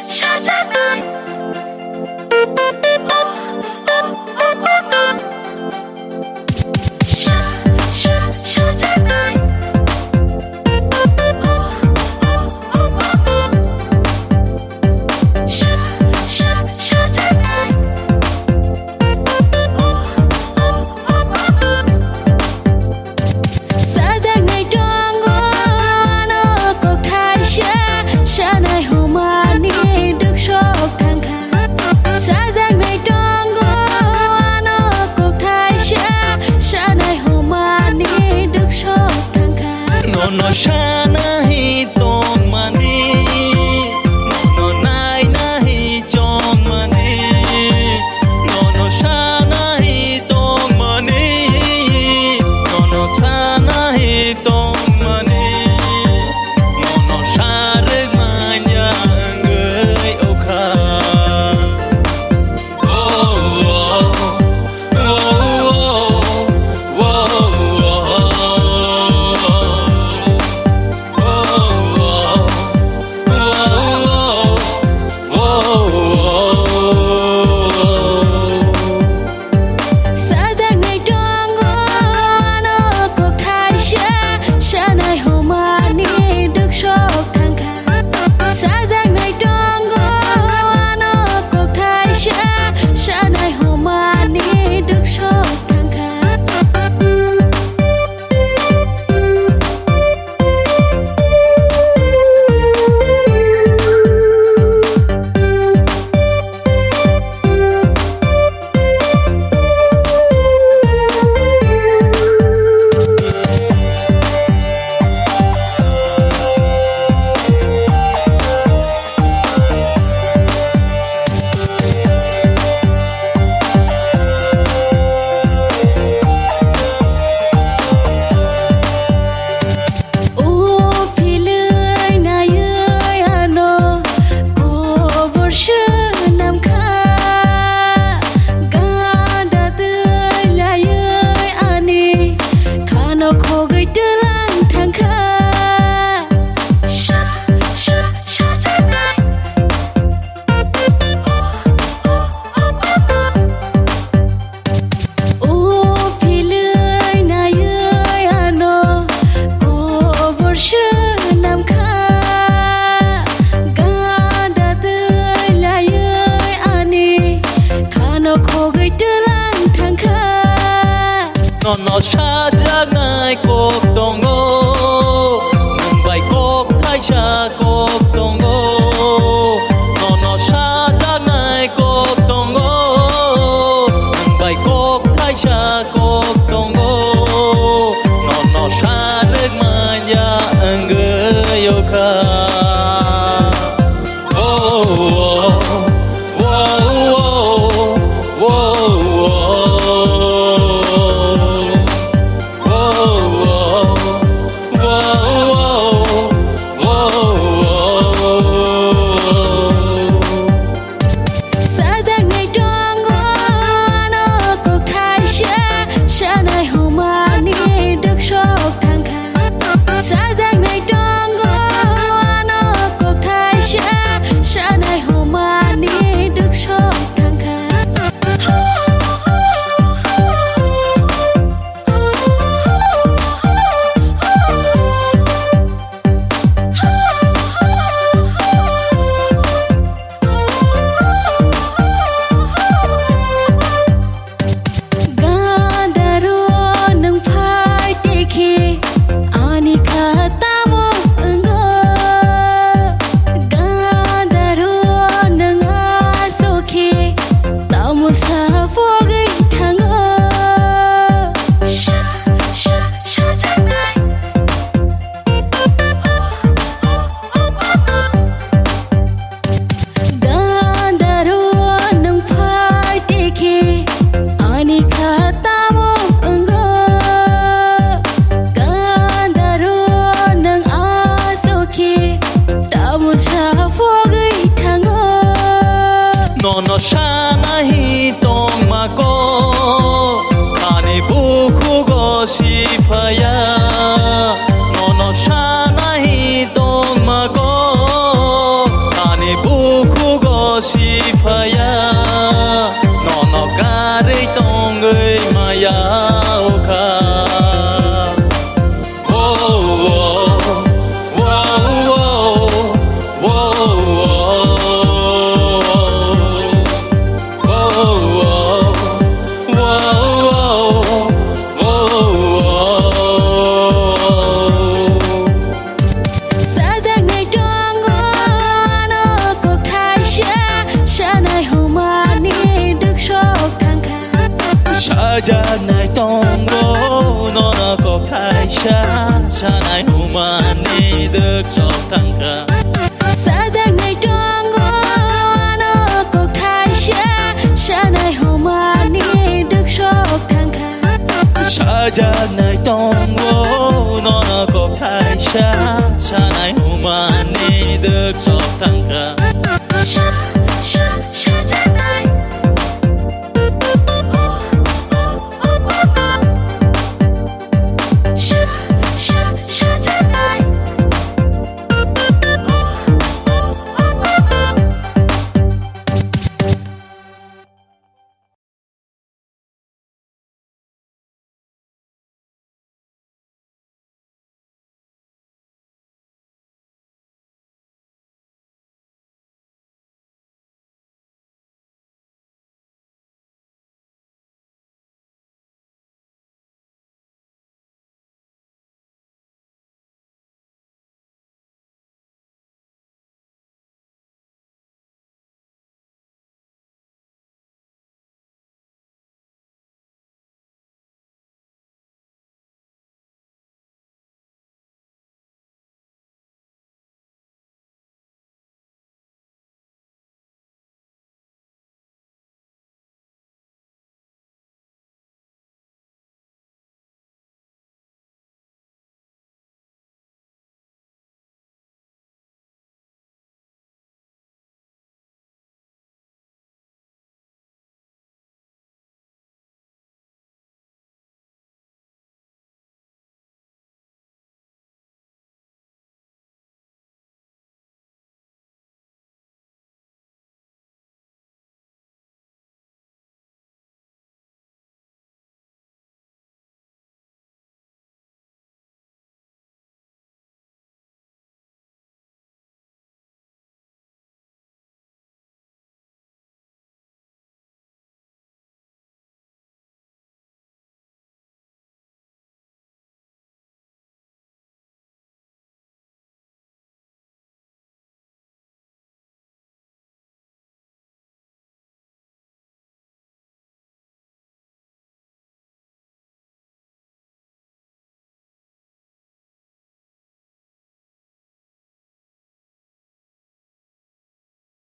Sajaknai Tongo nó cột thái xa này hồ mani được sốc thang khá. Sajaknai Tongo nó cột thái xa này hồ mani được sốc thang khá. Nó xa nahi tong mani, nó nai nahi chong mani, nó xa nahi tong mani, nó xa nahi tong mani, nó xa rực mà nhà người ô kha. Sajaknai Tongo nó cột thái xa này hồ mani được sốc thang khá. Sajaknai Tongo nó cột thái xa này hồ mani được sốc thang khá. Nó Sajaknai Tongo, Hambai kok thái cha kok Tongo. Nó Sajaknai Tongo, Hambai kok thái cha kok Tongo. Nó xa rực mà nhà người ô kha. Sajaknai Tongo nó cột thái xa này hồ mani được sốc thang khá. Sajaknai Tongo nó cột thái xa này hồ mani được sốc thang khá. Nó xa nahi tong ma ko, khane buku go si phaya. Nó xa nahi tong ma ko, khane buku Sanai humani được chọc thăng ca Sajaknai Tongo nó cột thai xa Sanai humani được chọc thăng ca Sajaknai Tongo nó có khai xa Sanai humani được chọc thăng ca